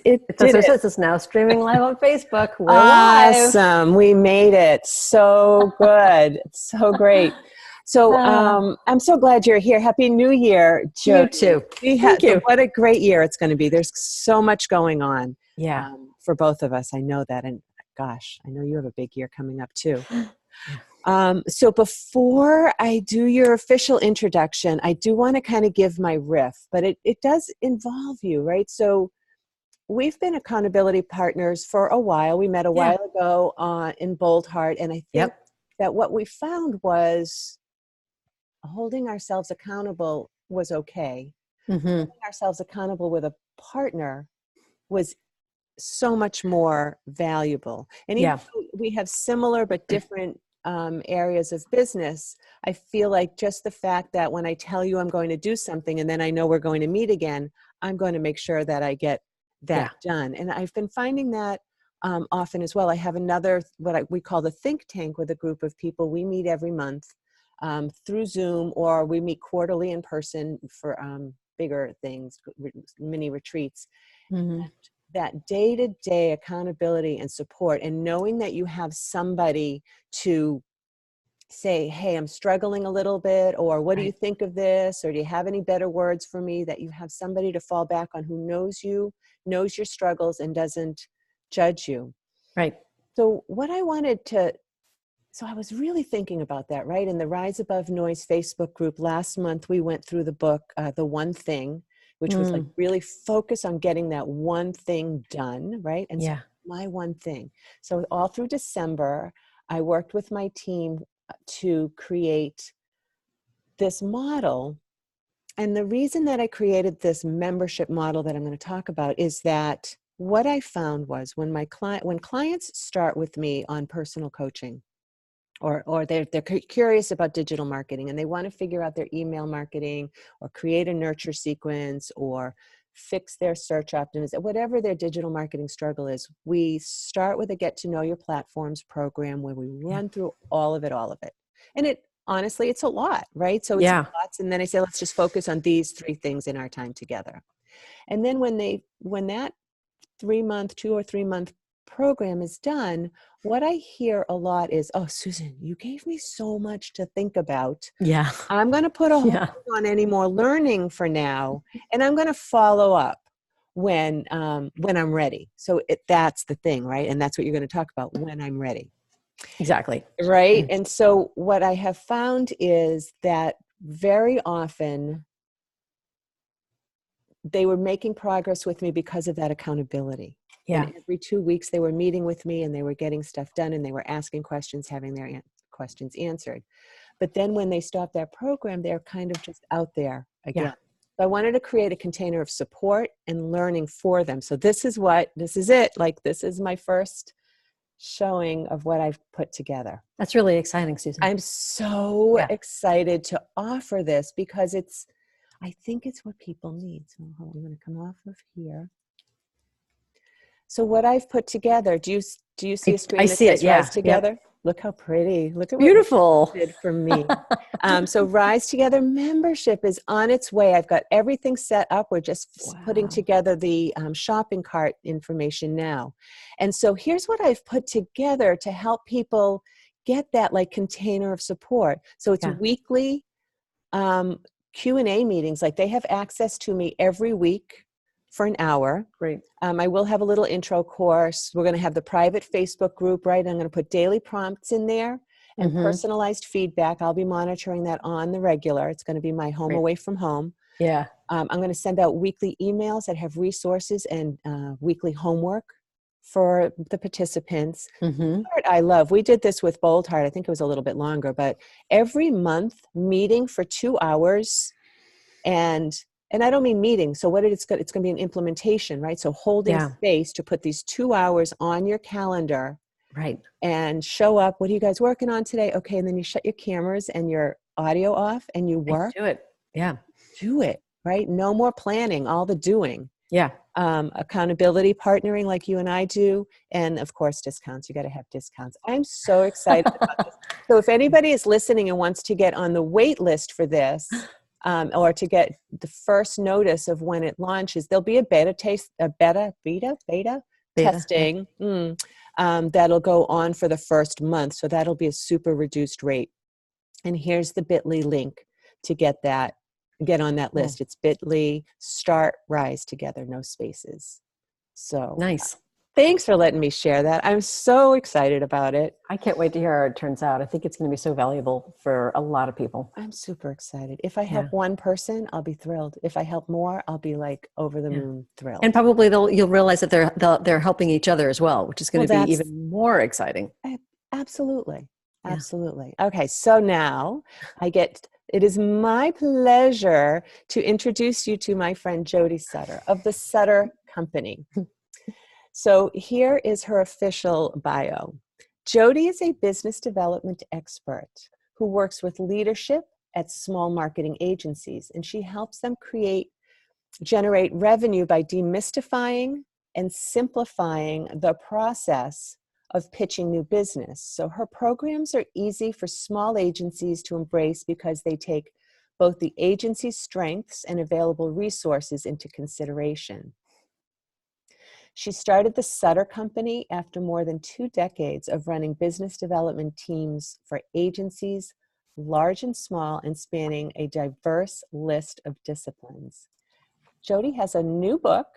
It That's did what it it. says. It's now streaming live on Facebook. We're live. Awesome. We made it. So good. So great. So Ah, I'm so glad you're here. Happy New Year, you Jody. too. Thank you. What a great year it's going to be. There's so much going on Yeah. for both of us. I know that. And gosh, I know you have a big year coming up too. Yeah. So before I do your official introduction, I do want to kind of give my riff, but it does involve you, right? So we've been accountability partners for a while. We met a Yeah. while ago in Bold Heart, and I think Yep. that what we found was holding ourselves accountable was okay. Mm-hmm. Holding ourselves accountable with a partner was so much more valuable. And even Yeah. though we have similar but different areas of business, I feel like just the fact that when I tell you I'm going to do something and then I know we're going to meet again, I'm going to make sure that I get that Yeah. done. And I've been finding that often as well. I have another, we call the think tank, with a group of people. We meet every month through Zoom, or we meet quarterly in person for bigger things, mini retreats. Mm-hmm. That day-to-day accountability and support, and knowing that you have somebody to say, hey, I'm struggling a little bit, or what do you Right. think of this, or do you have any better words for me, that you have somebody to fall back on who knows you, knows your struggles, and doesn't judge you. Right. So I was really thinking about that, right? In the Rise Above Noise Facebook group last month, we went through the book, The One Thing, which was like Mm. really focus on getting that one thing done, right? And so Yeah. my one thing. So all through December, I worked with my team to create this model. And the reason that I created this membership model that I'm going to talk about is that what I found was when clients start with me on personal coaching, or they're curious about digital marketing and they want to figure out their email marketing, or create a nurture sequence, or fix their search optimization, whatever their digital marketing struggle is, we start with a get to know your platforms program where we Yeah. run through all of it. And honestly, it's a lot, right? So it's Yeah. lots. And then I say, let's just focus on these 3 things in our time together. And then when that 2 or 3 month program is done, what I hear a lot is, oh, Susan, you gave me so much to think about. Yeah. I'm going to put a hold Yeah. on any more learning for now, and I'm going to follow up when I'm ready. So that's the thing, right? And that's what you're going to talk about, when I'm ready. Exactly. Right. And so what I have found is that very often they were making progress with me because of that accountability. Yeah. And every 2 weeks they were meeting with me and they were getting stuff done and they were asking questions, having their questions answered. But then when they stopped that program, they're kind of just out there again. Yeah. So I wanted to create a container of support and learning for them. So this is it. Like, this is my first showing of what I've put together. That's really exciting, Susan. I'm so Yeah. excited to offer this because I think it's what people need. So hold on, I'm going to come off of here. So what I've put together, do you see a screen I that see it. says Yeah. Rise Together? Yep. Look how pretty. Look at what Beautiful. you did for me. So Rise Together membership is on its way. I've got everything set up. We're just putting together the shopping cart information now. And so here's what I've put together to help people get that like container of support. So it's weekly Q&A meetings. Like, they have access to me every week for an hour. Great. I will have a little intro course. We're going to have the private Facebook group, right? I'm going to put daily prompts in there and personalized feedback. I'll be monitoring that on the regular. It's going to be my home away from home. Yeah. I'm going to send out weekly emails that have resources and weekly homework for the participants. Part I love. We did this with Bold Heart. I think it was a little bit longer, but every month meeting for 2 hours, and I don't mean meeting. So it's going to be an implementation, right? So holding space to put these 2 hours on your calendar, right? And show up. What are you guys working on today? Okay, and then you shut your cameras and your audio off, and you work. Do it. Yeah. Do it. Right. No more planning. All the doing. Yeah. Accountability partnering like you and I do. And of course, discounts. You got to have discounts. I'm so excited about this. So if anybody is listening and wants to get on the wait list for this, or to get the first notice of when it launches, there'll be a beta testing that'll go on for the first month. So that'll be a super reduced rate. And here's the bit.ly link to get on that list. It's bit.ly start rise together, no spaces. So nice. Thanks for letting me share that. I'm so excited about it. I can't wait to hear how it turns out. I think it's going to be so valuable for a lot of people. I'm super excited. If I help one person, I'll be thrilled. If I help more, I'll be like over the moon thrilled. And probably you'll realize that they're helping each other as well, which is going to be even more exciting. Absolutely. Absolutely. Okay. So now it is my pleasure to introduce you to my friend Jody Sutter of the Sutter Company. So here is her official bio. Jody is a business development expert who works with leadership at small marketing agencies, and she helps them generate revenue by demystifying and simplifying the process of pitching new business. So her programs are easy for small agencies to embrace because they take both the agency's strengths and available resources into consideration. She started the Sutter Company after more than 2 decades of running business development teams for agencies, large and small, and spanning a diverse list of disciplines. Jody has a new book.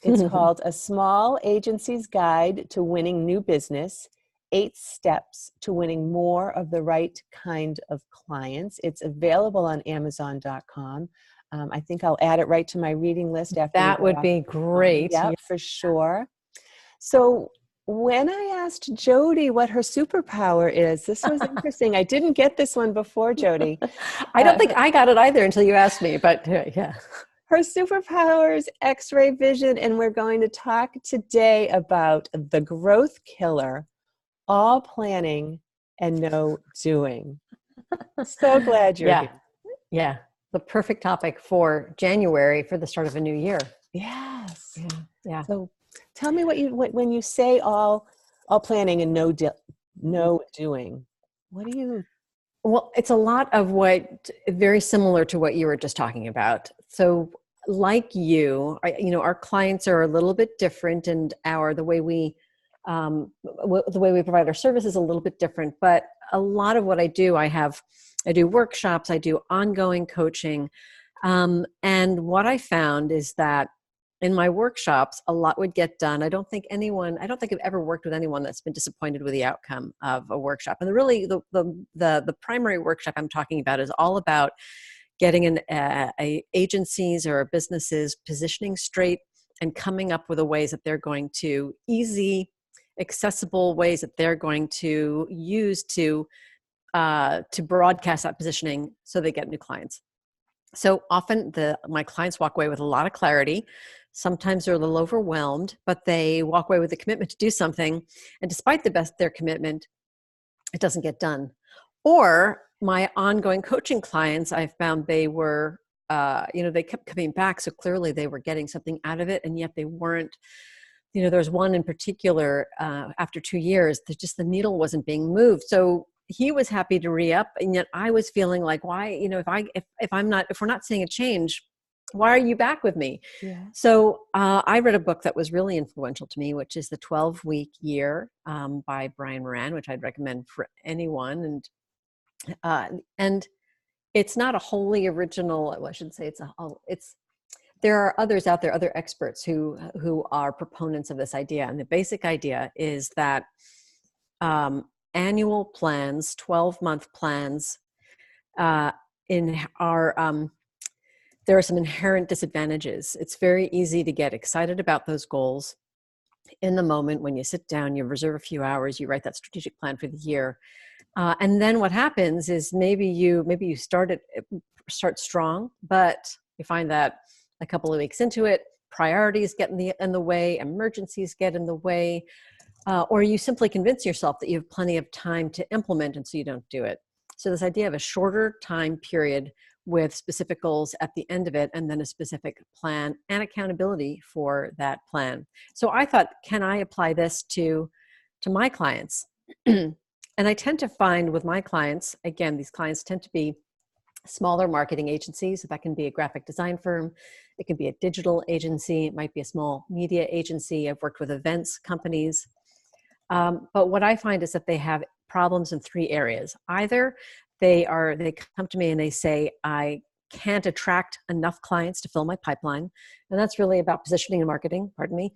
It's called A Small Agency's Guide to Winning New Business, 8 Steps to Winning More of the Right Kind of Clients. It's available on Amazon.com. I think I'll add it right to my reading list after that would be great. Yeah, for sure. So when I asked Jody what her superpower is, this was interesting. I didn't get this one before, Jody. I don't think I got it either until you asked me, but yeah. Her superpower is X-ray vision, and we're going to talk today about the growth killer, all planning and no doing. So glad you're here. Yeah. The perfect topic for January for the start of a new year. Yes. Yeah. So tell me when you say all planning and no doing, what do you? Well, it's a lot of very similar to what you were just talking about. So like our clients are a little bit different, and the way we provide our service is a little bit different, but a lot of what I do workshops, I do ongoing coaching. And what I found is that in my workshops, a lot would get done. I don't think I've ever worked with anyone that's been disappointed with the outcome of a workshop. And the primary workshop I'm talking about is all about getting agencies or businesses positioning straight and coming up with the ways that they're going to accessible ways that they're going to use to broadcast that positioning so they get new clients. So often my clients walk away with a lot of clarity. Sometimes they're a little overwhelmed, but they walk away with a commitment to do something. And despite their commitment, it doesn't get done. Or my ongoing coaching clients, I found they were, they kept coming back. So clearly they were getting something out of it, and yet they weren't. There's one in particular, after 2 years, the needle wasn't being moved. So he was happy to re-up, and yet I was feeling like, why, if we're not seeing a change, why are you back with me? Yeah. So I read a book that was really influential to me, which is The 12-Week Year by Brian Moran, which I'd recommend for anyone. And it's not a wholly original. Well, I shouldn't say there are others out there, other experts who are proponents of this idea. And the basic idea is that annual plans, 12-month plans, there are some inherent disadvantages. It's very easy to get excited about those goals in the moment when you sit down, you reserve a few hours, you write that strategic plan for the year. And then what happens is maybe you start strong, but you find that a couple of weeks into it, priorities get in the way, emergencies get in the way, or you simply convince yourself that you have plenty of time to implement, and so you don't do it. So this idea of a shorter time period with specific goals at the end of it, and then a specific plan and accountability for that plan. So I thought, can I apply this to my clients? And I tend to find with my clients, again, these clients tend to be smaller marketing agencies. So that can be a graphic design firm. It can be a digital agency. It might be a small media agency. I've worked with events companies. But what I find is that they have problems in three areas. Either they come to me and they say, I can't attract enough clients to fill my pipeline. And that's really about positioning and marketing, pardon me.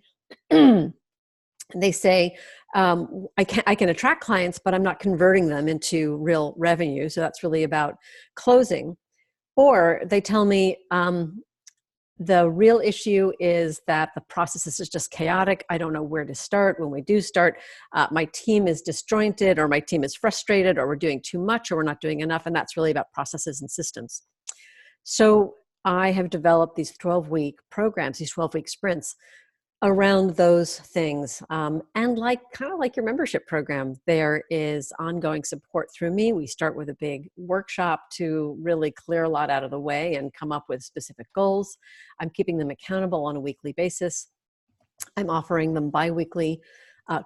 They say, I can attract clients, but I'm not converting them into real revenue. So that's really about closing. Or they tell me, the real issue is that the process is just chaotic. I don't know where to start. When we do start, my team is disjointed, or my team is frustrated, or we're doing too much, or we're not doing enough. And that's really about processes and systems. So I have developed these 12-week programs, these 12-week sprints around those things. And kind of like your membership program, there is ongoing support through me. We start with a big workshop to really clear a lot out of the way and come up with specific goals. I'm keeping them accountable on a weekly basis. I'm offering them biweekly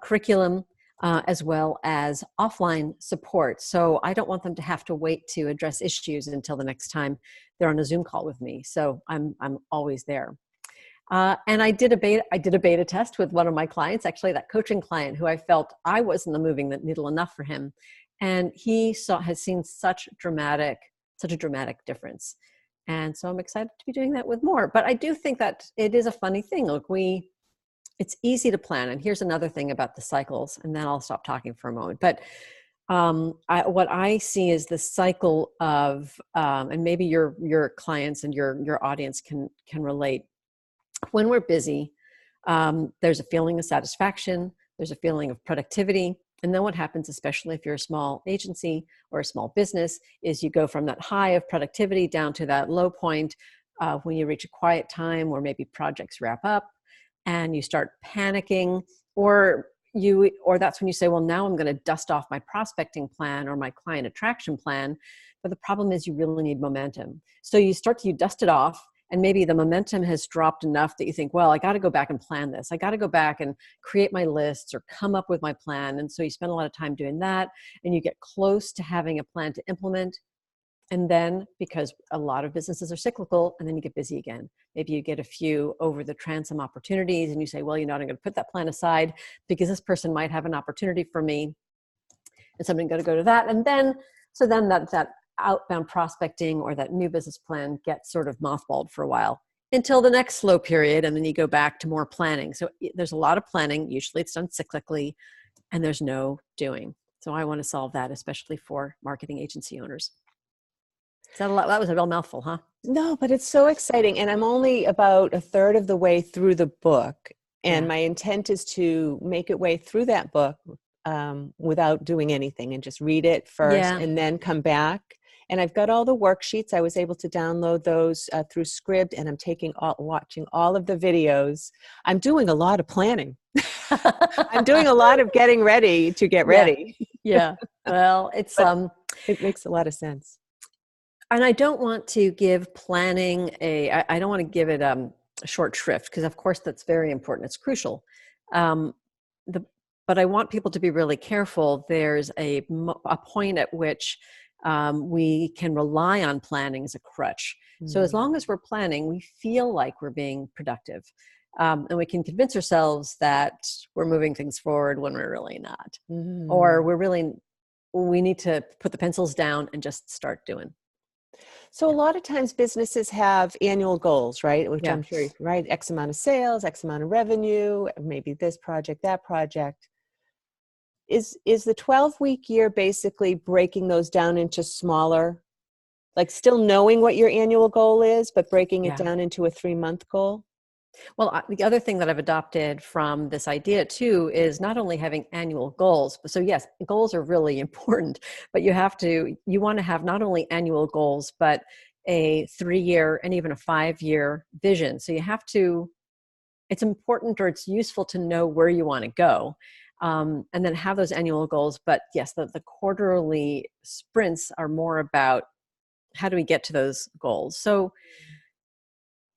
curriculum, as well as offline support. So I don't want them to have to wait to address issues until the next time they're on a Zoom call with me. So I'm always there. And I did a beta test with one of my clients, actually that coaching client who I felt I wasn't the moving the needle enough for him. And he has seen such a dramatic difference. And so I'm excited to be doing that with more. But I do think that it is a funny thing. Look, it's easy to plan. And here's another thing about the cycles, and then I'll stop talking for a moment. But what I see is the cycle of, and maybe your clients and your audience can relate. When we're busy, there's a feeling of satisfaction, there's a feeling of productivity. And then what happens, especially if you're a small agency or a small business, is you go from that high of productivity down to that low point when you reach a quiet time where maybe projects wrap up and you start panicking, or that's when you say, well, now I'm going to dust off my prospecting plan or my client attraction plan. But the problem is you really need momentum. So you dust it off. And maybe the momentum has dropped enough that you think, well, I got to go back and plan this. I got to go back and create my lists or come up with my plan. And so you spend a lot of time doing that, and you get close to having a plan to implement. And then, because a lot of businesses are cyclical, and then you get busy again. Maybe you get a few over the transom opportunities, and you say, well, I'm going to put that plan aside because this person might have an opportunity for me. And so I'm going to go to that. And then, that outbound prospecting or that new business plan gets sort of mothballed for a while until the next slow period. And then you go back to more planning. So there's a lot of planning. Usually it's done cyclically, and there's no doing. So I want to solve that, especially for marketing agency owners. Is that a lot? That was a real mouthful, huh? No, but it's so exciting. And I'm only about a third of the way through the book. And my intent is to make it way through that book without doing anything, and just read it first and then come back. And I've got all the worksheets. I was able to download those through Scribd, and I'm watching all of the videos. I'm doing a lot of planning. I'm doing a lot of getting ready to get ready. Yeah. Well, it makes a lot of sense. And I don't want to give planning I don't want to give it a short shrift, because of course that's very important. It's crucial. But I want people to be really careful. There's a point at which we can rely on planning as a crutch. So as long as we're planning, we feel like we're being productive. And we can convince ourselves that we're moving things forward when we're really not. Or we need to put the pencils down and just start doing. So a lot of times businesses have annual goals, right? Which I'm sure, right? X amount of sales, X amount of revenue, maybe this project, that project. Is the 12-week year basically breaking those down into smaller, like still knowing what your annual goal is, but breaking it down into a 3-month goal? Well, the other thing that I've adopted from this idea too is not only having annual goals. So yes, goals are really important, but you want to have not only annual goals, but a 3-year and even a 5-year vision. So it's important, or it's useful to know where you want to go. And then have those annual goals. But yes, the quarterly sprints are more about how do we get to those goals. So,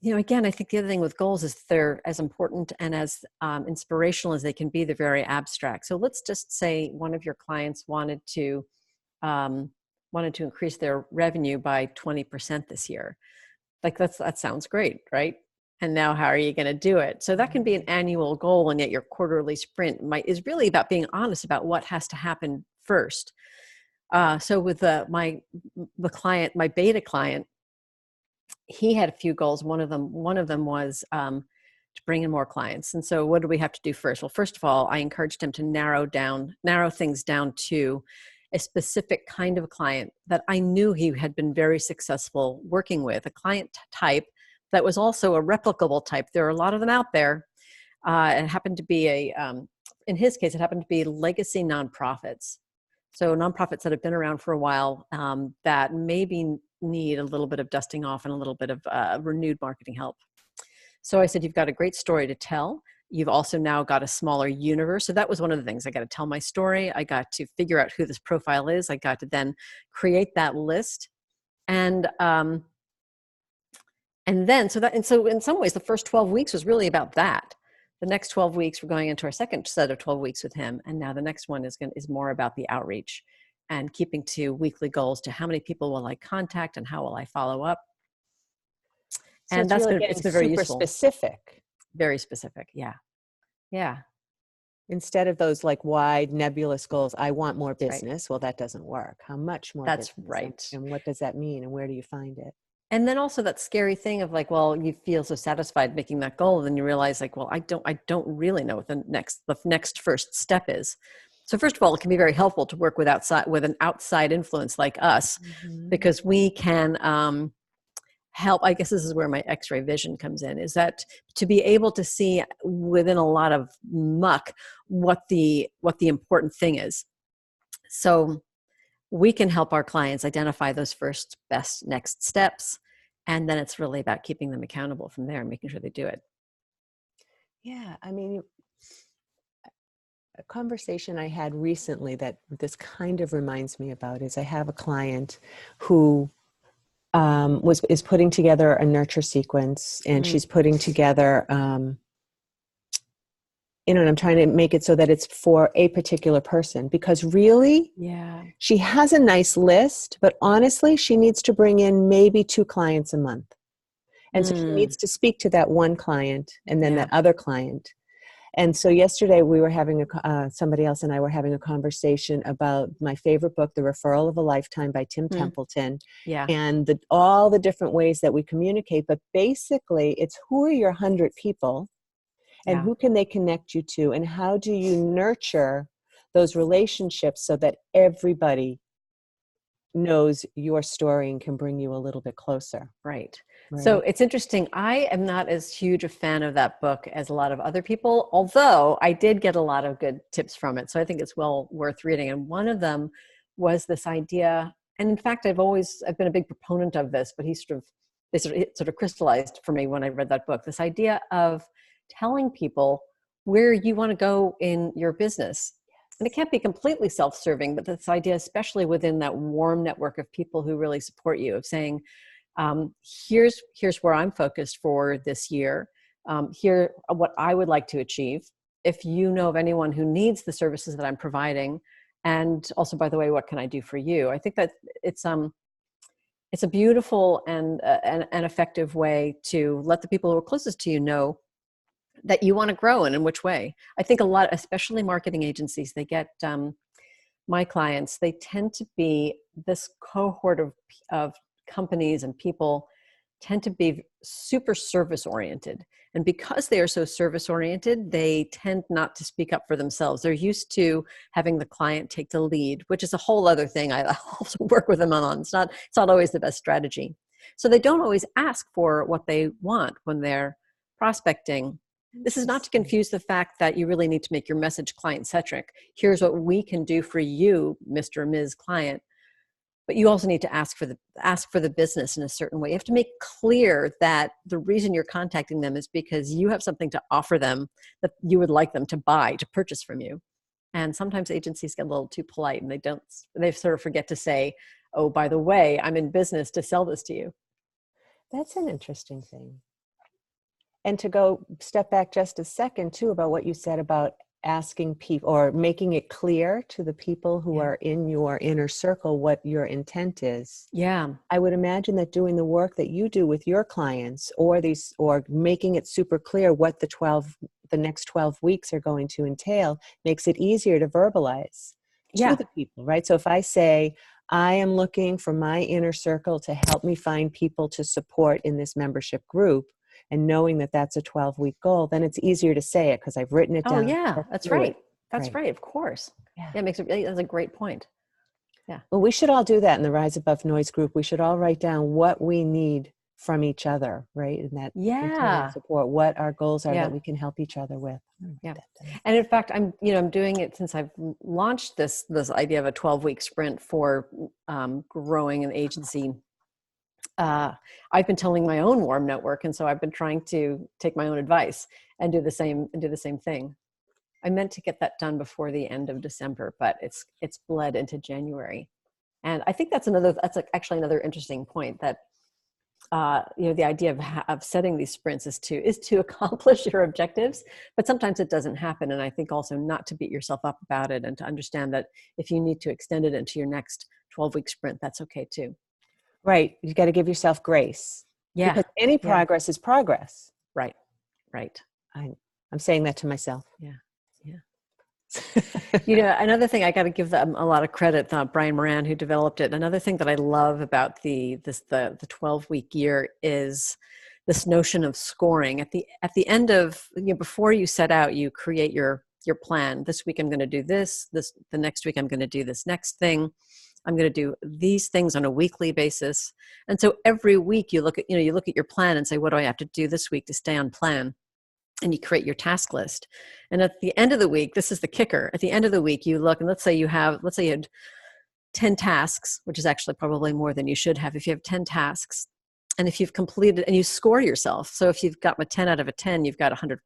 again, I think the other thing with goals is they're as important and as inspirational as they can be. They're very abstract. So let's just say one of your clients wanted to wanted to increase their revenue by 20% this year. Like that sounds great, right? And now how are you going to do it? So that can be an annual goal, and yet your quarterly sprint is really about being honest about what has to happen first. So with my beta client, he had a few goals. One of them was to bring in more clients. And so what do we have to do first? Well, first of all, I encouraged him to narrow things down to a specific kind of client that I knew he had been very successful working with, a client type that was also a replicable type. There are a lot of them out there. It happened to be in his case, it happened to be legacy nonprofits. So nonprofits that have been around for a while that maybe need a little bit of dusting off and a little bit of renewed marketing help. So I said, you've got a great story to tell. You've also now got a smaller universe. So that was one of the things. I got to tell my story. I got to figure out who this profile is. I got to then create that list. And then, so in some ways, the first 12 weeks was really about that. The next 12 weeks, we're going into our second set of 12 weeks with him. And now the next one is more about the outreach and keeping to weekly goals to how many people will I contact and how will I follow up. So and it's been very useful. Specific. Very specific. Yeah. Yeah. Instead of those like wide nebulous goals, I want more business. Right. Well, that doesn't work. How much more That's business? Right. And what does that mean? And where do you find it? And then also that scary thing of like, well, you feel so satisfied making that goal. And then you realize like, well, I don't really know what the next first step is. So first of all, it can be very helpful to work with an outside influence like us, because we can help. I guess this is where my X-ray vision comes in, is that to be able to see within a lot of muck what the important thing is. So we can help our clients identify those first best next steps. And then it's really about keeping them accountable from there and making sure they do it. Yeah. I mean, a conversation I had recently that this kind of reminds me about is I have a client who is putting together a nurture sequence, and she's putting together, and I'm trying to make it so that it's for a particular person, because really, she has a nice list, but honestly, she needs to bring in maybe 2 clients a month. And so she needs to speak to that one client and then that other client. And so yesterday we were having somebody else and I were having a conversation about my favorite book, The Referral of a Lifetime by Tim Templeton. Yeah. And all the different ways that we communicate. But basically, it's who are your 100 people and who can they connect you to? And how do you nurture those relationships so that everybody knows your story and can bring you a little bit closer? Right. So it's interesting. I am not as huge a fan of that book as a lot of other people, although I did get a lot of good tips from it. So I think it's well worth reading. And one of them was this idea, and in fact, I've been a big proponent of this, but it sort of crystallized for me when I read that book, this idea of telling people where you want to go in your business. And it can't be completely self-serving, but this idea, especially within that warm network of people who really support you, of saying, here's where I'm focused for this year. Here, what I would like to achieve. If you know of anyone who needs the services that I'm providing, and also, by the way, what can I do for you? I think that it's a beautiful and an effective way to let the people who are closest to you know that you want to grow and in which way. I think a lot, especially marketing agencies, they get my clients. They tend to be this cohort of companies and people tend to be super service oriented. And because they are so service oriented, they tend not to speak up for themselves. They're used to having the client take the lead, which is a whole other thing I also work with them on. It's not always the best strategy. So they don't always ask for what they want when they're prospecting. This is not to confuse the fact that you really need to make your message client-centric. Here's what we can do for you, Mr. or Ms. Client. But you also need to ask for the business in a certain way. You have to make clear that the reason you're contacting them is because you have something to offer them that you would like them to buy, to purchase from you. And sometimes agencies get a little too polite and they sort of forget to say, oh, by the way, I'm in business to sell this to you. That's an interesting thing. And to go step back just a second too about what you said about asking people or making it clear to the people who Yeah. are in your inner circle what your intent is. Yeah. I would imagine that doing the work that you do with your clients or making it super clear what the next 12 weeks are going to entail makes it easier to verbalize to Yeah. the people, right? So if I say, I am looking for my inner circle to help me find people to support in this membership group, and knowing that that's a 12-week goal, then it's easier to say it because I've written it Oh, down. yeah. That's Through right. it. That's right. Of course. Yeah. Yeah. It makes it really, that's a great point. Yeah. Well, we should all do that in the Rise Above Noise group. We should all write down what we need from each other, right? And that continued Yeah. support, what our goals are Yeah. that we can help each other with. Yeah. And in fact, I'm doing it since I've launched this idea of a 12-week sprint for growing an agency. I've been telling my own warm network, and so I've been trying to take my own advice and do the same thing. I meant to get that done before the end of December, but it's bled into January. And I think that's actually another interesting point, that the idea of setting these sprints is to accomplish your objectives, but sometimes it doesn't happen. And I think also not to beat yourself up about it, and to understand that if you need to extend it into your next 12-week sprint, that's okay too. Right. You got to give yourself grace. Yeah. Because any progress is progress. Right. Right. I'm saying that to myself. Yeah. Yeah. Another thing, I got to give them a lot of credit, Brian Moran, who developed it. Another thing that I love about the 12-week year is this notion of scoring. At the end of, before you set out, you create your plan. This week I'm going to do this. The next week I'm going to do this next thing. I'm going to do these things on a weekly basis. And so every week you look at your plan and say, what do I have to do this week to stay on plan? And you create your task list. And at the end of the week, this is the kicker. At the end of the week, you look, and let's say you had 10 tasks, which is actually probably more than you should have. If you have 10 tasks, and if you've completed, and you score yourself. So if you've got a 10 out of a 10, you've got 100%.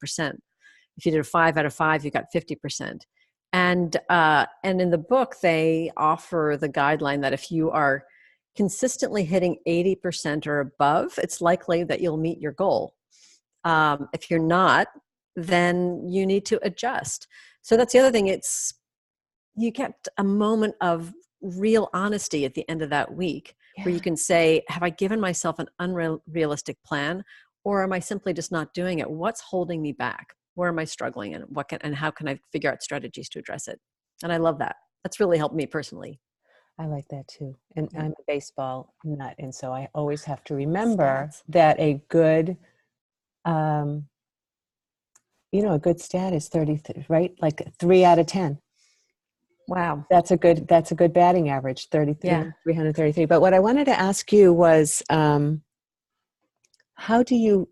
If you did a 5 out of 5, you got 50%. And in the book, they offer the guideline that if you are consistently hitting 80% or above, it's likely that you'll meet your goal. If you're not, then you need to adjust. So that's the other thing. You get a moment of real honesty at the end of that week, where you can say, have I given myself an unrealistic plan, or am I simply just not doing it? What's holding me back? Where am I struggling, and how can I figure out strategies to address it? And I love that. That's really helped me personally. I like that too. And I'm a baseball nut. And so I always have to remember that a good, a good stat is 30, right? Like 3 out of 10. Wow. That's a good batting average, 33, 333. But what I wanted to ask you was, how do you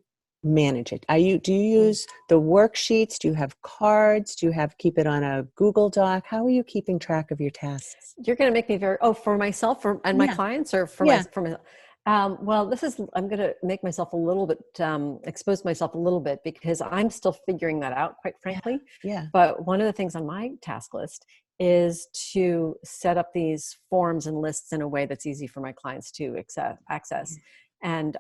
manage it? Do you use the worksheets? Do you have cards? Do you keep it on a Google Doc? How are you keeping track of your tasks? You're going to make me for myself and my clients, or for my. Well, I'm going to make myself a little bit, expose myself a little bit, because I'm still figuring that out, quite frankly. Yeah. But one of the things on my task list is to set up these forms and lists in a way that's easy for my clients to access. And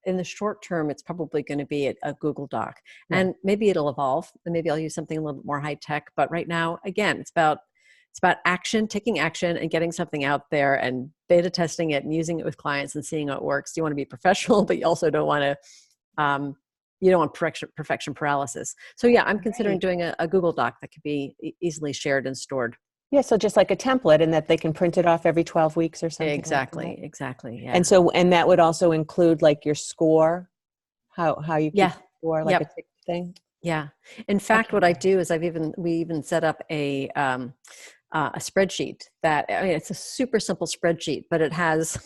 in the short term, it's probably going to be a Google Doc. Yeah. And maybe it'll evolve, and maybe I'll use something a little bit more high tech. But right now, again, it's about action, taking action, and getting something out there and beta testing it and using it with clients and seeing how it works. You want to be professional, but you also don't want to, you don't want perfection paralysis. So yeah, I'm considering doing a Google Doc that could be easily shared and stored. Yeah, so just like a template, and that they can print it off every 12 weeks or something. Exactly. Yeah. And that would also include like your score, how you keep score, like a tick thing. Yeah. In fact, what I do is we even set up a spreadsheet it's a super simple spreadsheet, but it has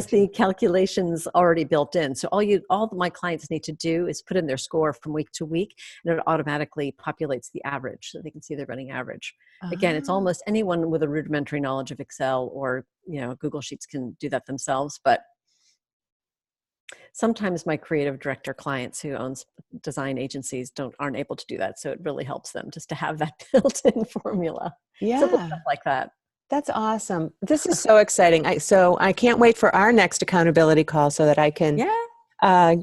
the calculations already built in. So all my clients need to do is put in their score from week to week, and it automatically populates the average, so they can see their running average. Again, it's almost anyone with a rudimentary knowledge of Excel or Google Sheets can do that themselves. But sometimes my creative director clients who owns design agencies aren't able to do that. So it really helps them just to have that built-in formula. Yeah. Simple stuff like that. That's awesome. This is so exciting. So I can't wait for our next accountability call so that I can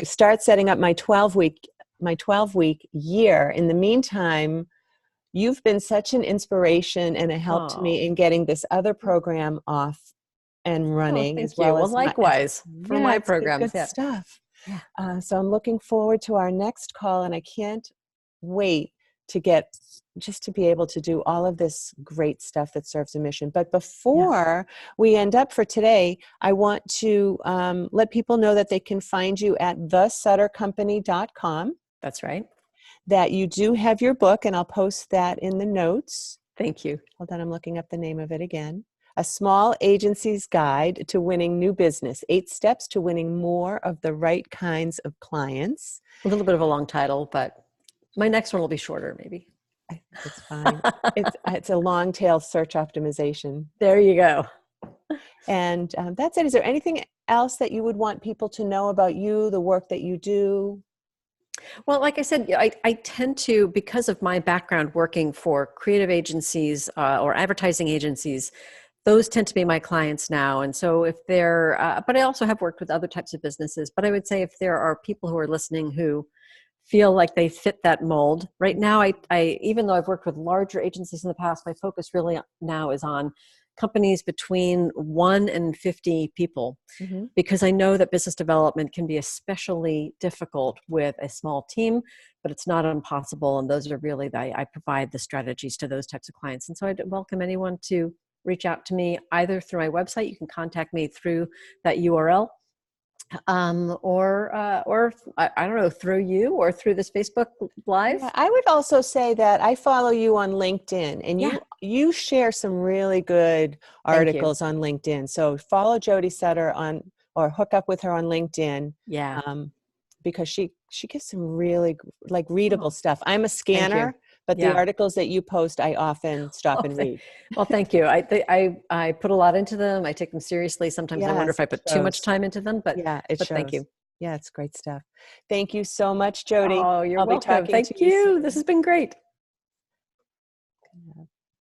start setting up my 12-week year. In the meantime, you've been such an inspiration and a help to Oh, me in getting this other program off and oh, running, as thank you. well Well, as my, as, likewise for yeah, my it's good, programs. good Yeah. stuff. Yeah. So I'm looking forward to our next call, and I can't wait to get just to be able to do all of this great stuff that serves a mission. But Yeah. before we end up for today, I want to let people know that they can find you at thesuttercompany.com, That's right. that you do have your book, and I'll post that in the notes. Thank you. Hold on, I'm looking up the name of it again. A Small Agency's Guide to Winning New Business, 8 Steps to Winning More of the Right Kinds of Clients. A little bit of a long title, but my next one will be shorter, maybe. I think it's fine. It's a long tail search optimization. There you go. And that's it. Is there anything else that you would want people to know about you, the work that you do? Well, like I said, I tend to, because of my background working for creative agencies or advertising agencies, those tend to be my clients now. And so if they're, but I also have worked with other types of businesses. But I would say if there are people who are listening who feel like they fit that mold, right now, I even though I've worked with larger agencies in the past, my focus really now is on companies between 1 and 50 people, Mm-hmm. because I know that business development can be especially difficult with a small team, but it's not impossible. And those are really, I provide the strategies to those types of clients. And so I'd welcome anyone to reach out to me either through my website. You can contact me through that URL, or I don't know, through you or through this Facebook Yeah, Live. I would also say that I follow you on LinkedIn, and Yeah, you share some really good thank you. articles on LinkedIn. So follow Jody Sutter on, or hook up with her on LinkedIn, Yeah. um, because she gives some really like readable Oh, stuff. I'm a thank you. scanner, but the Yeah. articles that you post, I often stop Oh, and read. well, thank you. I put a lot into them. I take them seriously. Sometimes I wonder Yes, if I it put too much shows. time into them, Yeah, it but thank shows. you. Yeah, it's great stuff. Thank you so much, Jody. Oh, you're I'll be welcome. talking to Thank you you. This soon. has been great.